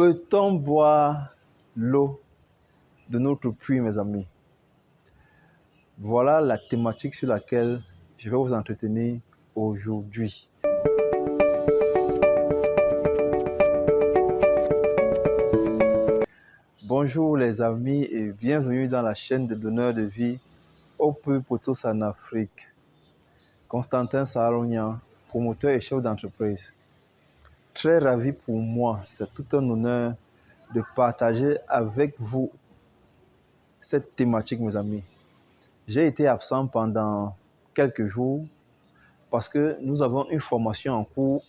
Peut-on boire l'eau de notre puits, mes amis? Voilà la thématique sur laquelle je vais vous entretenir aujourd'hui. Bonjour les amis et bienvenue dans la chaîne de donneurs de vie au puits pour tous en Afrique. Constantin Saharognan, promoteur et chef d'entreprise. Très ravi pour moi, c'est tout un honneur de partager avec vous cette thématique, mes amis. J'ai été absent pendant quelques jours parce que nous avons une formation en cours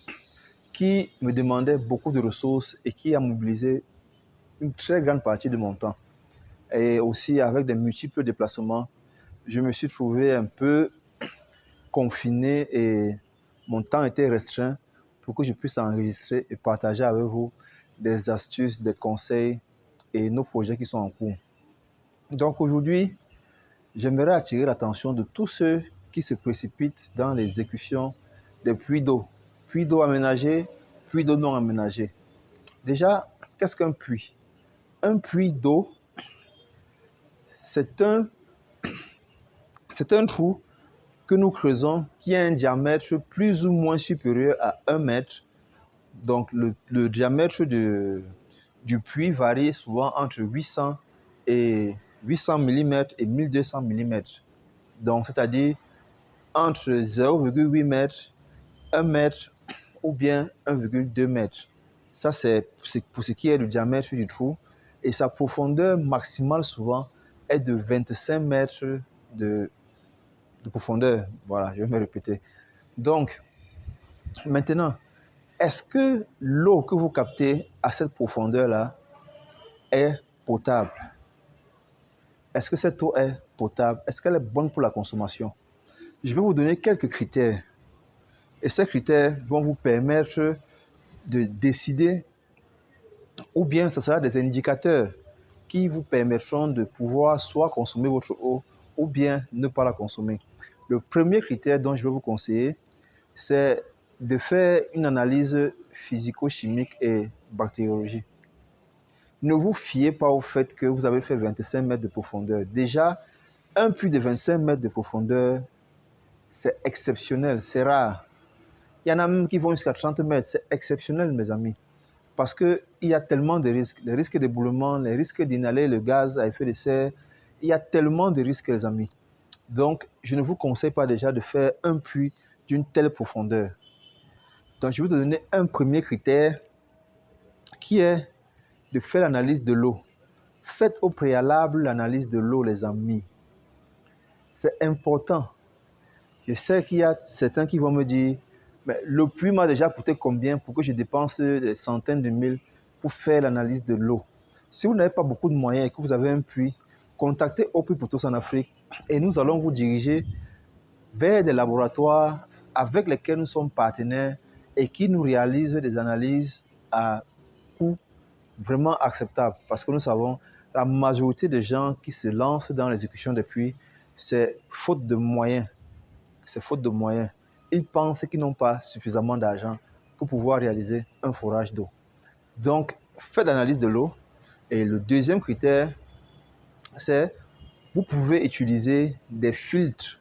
qui me demandait beaucoup de ressources et qui a mobilisé une très grande partie de mon temps. Et aussi avec des multiples déplacements, je me suis trouvé un peu confiné et mon temps était restreint pour que je puisse enregistrer et partager avec vous des astuces, des conseils et nos projets qui sont en cours. Donc aujourd'hui, j'aimerais attirer l'attention de tous ceux qui se précipitent dans l'exécution des puits d'eau aménagés, puits d'eau non aménagés. Déjà, qu'est-ce qu'un puits? Un puits d'eau, c'est un trou que nous creusons qui a un diamètre plus ou moins supérieur à 1 mètre. Donc, le diamètre du puits varie souvent entre 800 mm et 1200 mm. Donc, c'est-à-dire entre 0,8 mètres, 1 mètre ou bien 1,2 mètre. Ça, c'est pour ce qui est du diamètre du trou. Et sa profondeur maximale, souvent, est de 25 mètres de profondeur. Voilà, je vais me répéter. Donc, maintenant, est-ce que l'eau que vous captez à cette profondeur-là est potable? Est-ce que cette eau est potable? Est-ce qu'elle est bonne pour la consommation? Je vais vous donner quelques critères. Et ces critères vont vous permettre de décider, ou bien ce sera des indicateurs qui vous permettront de pouvoir soit consommer votre eau, ou bien ne pas la consommer. Le premier critère dont je vais vous conseiller, c'est de faire une analyse physico-chimique et bactériologique. Ne vous fiez pas au fait que vous avez fait 25 mètres de profondeur. Déjà, un puits de 25 mètres de profondeur, c'est exceptionnel, c'est rare. Il y en a même qui vont jusqu'à 30 mètres, c'est exceptionnel, mes amis. Parce qu'il y a tellement de risques, les risques d'éboulement, les risques d'inhaler le gaz à effet de serre. Il y a tellement de risques, les amis. Donc, je ne vous conseille pas déjà de faire un puits d'une telle profondeur. Donc, je vais vous donner un premier critère qui est de faire l'analyse de l'eau. Faites au préalable l'analyse de l'eau, les amis. C'est important. Je sais qu'il y a certains qui vont me dire, mais le puits m'a déjà coûté combien pour que je dépense des centaines de mille pour faire l'analyse de l'eau? Si vous n'avez pas beaucoup de moyens et que vous avez un puits, contactez Eau Puits pour tous en Afrique et nous allons vous diriger vers des laboratoires avec lesquels nous sommes partenaires et qui nous réalisent des analyses à coût vraiment acceptable. Parce que nous savons, la majorité des gens qui se lancent dans l'exécution des puits, c'est faute de moyens. C'est faute de moyens. Ils pensent qu'ils n'ont pas suffisamment d'argent pour pouvoir réaliser un forage d'eau. Donc, faites l'analyse de l'eau. Et le deuxième critère, c'est vous pouvez utiliser des filtres.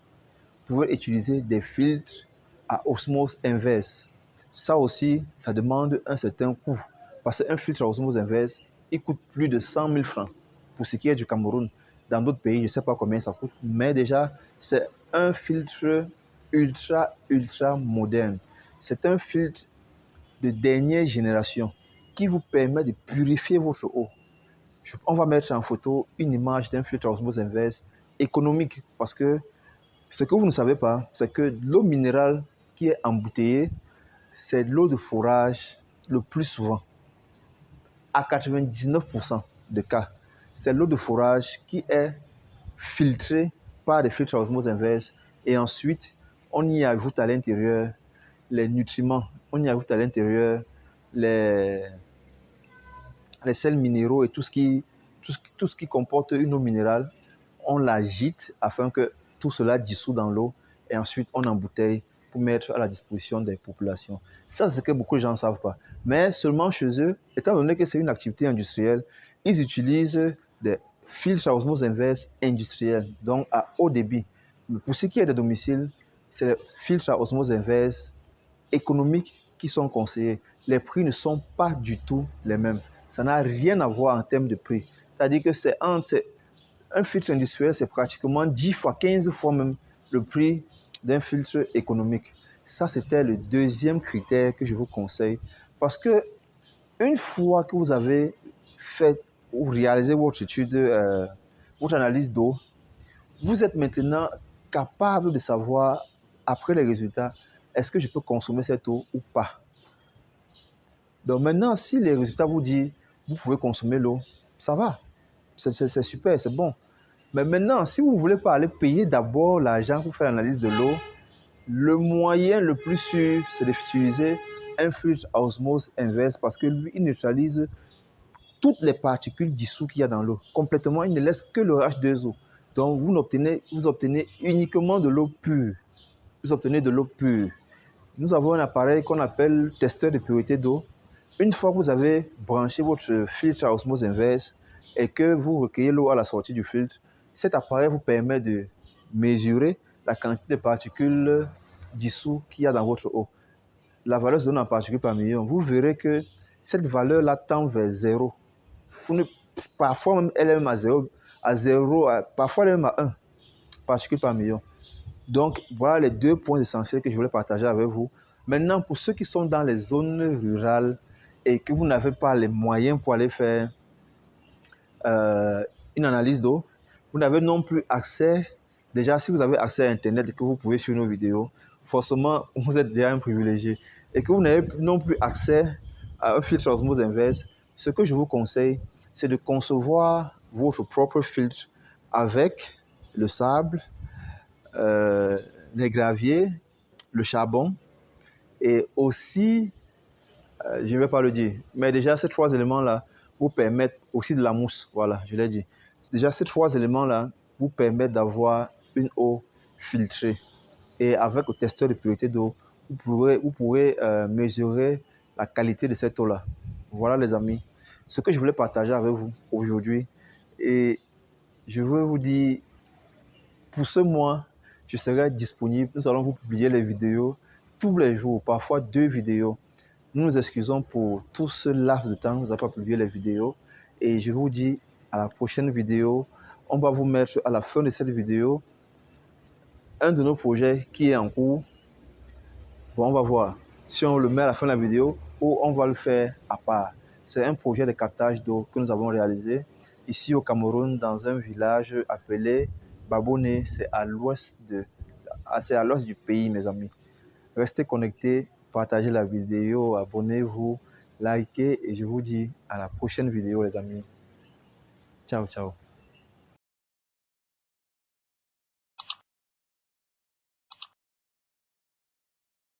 Vous pouvez utiliser des filtres à osmose inverse. Ça aussi, ça demande un certain coût. Parce qu'un filtre à osmose inverse, il coûte plus de 100 000 francs. Pour ce qui est du Cameroun, dans d'autres pays, je ne sais pas combien ça coûte. Mais déjà, c'est un filtre ultra moderne. C'est un filtre de dernière génération qui vous permet de purifier votre eau. On va mettre en photo une image d'un filtre à osmose inverse économique parce que ce que vous ne savez pas, c'est que l'eau minérale qui est embouteillée, c'est l'eau de forage le plus souvent. À 99% des cas, c'est l'eau de forage qui est filtrée par des filtres à osmose inverse et ensuite, on y ajoute à l'intérieur les nutriments, on y ajoute à l'intérieur les sels minéraux et tout ce qui comporte une eau minérale. On l'agite afin que tout cela dissout dans l'eau et ensuite on embouteille pour mettre à la disposition des populations. Ça, c'est ce que beaucoup de gens ne savent pas. Mais seulement chez eux, étant donné que c'est une activité industrielle, ils utilisent des filtres à osmose inverse industriels, donc à haut débit. Mais pour ce qui est des domiciles, c'est les filtres à osmose inverse économiques qui sont conseillés. Les prix ne sont pas du tout les mêmes. Ça n'a rien à voir en termes de prix. C'est-à-dire que un filtre industriel, c'est pratiquement 10 fois, 15 fois même le prix d'un filtre économique. Ça, c'était le deuxième critère que je vous conseille. Parce que une fois que vous avez fait ou réalisé votre étude, votre analyse d'eau, vous êtes maintenant capable de savoir, après les résultats, est-ce que je peux consommer cette eau ou pas. Donc maintenant, si les résultats vous disent, vous pouvez consommer l'eau, ça va. C'est super, c'est bon. Mais maintenant, si vous ne voulez pas aller payer d'abord l'argent pour faire l'analyse de l'eau, le moyen le plus sûr, c'est d'utiliser un filtre à osmose inverse parce que lui, il neutralise toutes les particules dissoutes qu'il y a dans l'eau. Complètement, il ne laisse que le H2O. Donc, vous obtenez uniquement de l'eau pure. Vous obtenez de l'eau pure. Nous avons un appareil qu'on appelle testeur de pureté d'eau. Une fois que vous avez branché votre filtre à osmose inverse et que vous recueillez l'eau à la sortie du filtre, cet appareil vous permet de mesurer la quantité de particules dissous qu'il y a dans votre eau. La valeur se donne en particules par million. Vous verrez que cette valeur-là tend vers zéro. Parfois même, elle est même à zéro, parfois elle est même à 1 particules par million. Donc, voilà les deux points essentiels que je voulais partager avec vous. Maintenant, pour ceux qui sont dans les zones rurales et que vous n'avez pas les moyens pour aller faire une analyse d'eau, vous n'avez non plus accès, déjà si vous avez accès à Internet et que vous pouvez suivre nos vidéos, forcément, vous êtes déjà un privilégié. Et que vous n'avez non plus accès à un filtre osmose inverse, ce que je vous conseille, c'est de concevoir votre propre filtre avec le sable, les graviers, le charbon et aussi, je ne vais pas le dire, mais déjà ces trois éléments-là vous permettent aussi de la mousse, voilà, je l'ai dit. Déjà ces trois éléments-là vous permettent d'avoir une eau filtrée. Et avec le testeur de pureté d'eau, vous pourrez mesurer la qualité de cette eau-là. Voilà les amis, ce que je voulais partager avec vous aujourd'hui. Et je veux vous dire, pour ce mois, je serai disponible. Nous allons vous publier les vidéos tous les jours, parfois 2 vidéos. Nous nous excusons pour tout ce laps de temps que nous n'avons pas publié les vidéos. Et je vous dis à la prochaine vidéo. On va vous mettre à la fin de cette vidéo un de nos projets qui est en cours. Bon, on va voir si on le met à la fin de la vidéo ou on va le faire à part. C'est un projet de captage d'eau que nous avons réalisé ici au Cameroun dans un village appelé Babone. C'est à l'ouest du pays, mes amis. Restez connectés, partagez la vidéo, abonnez-vous, likez et je vous dis à la prochaine vidéo, les amis. Ciao, ciao.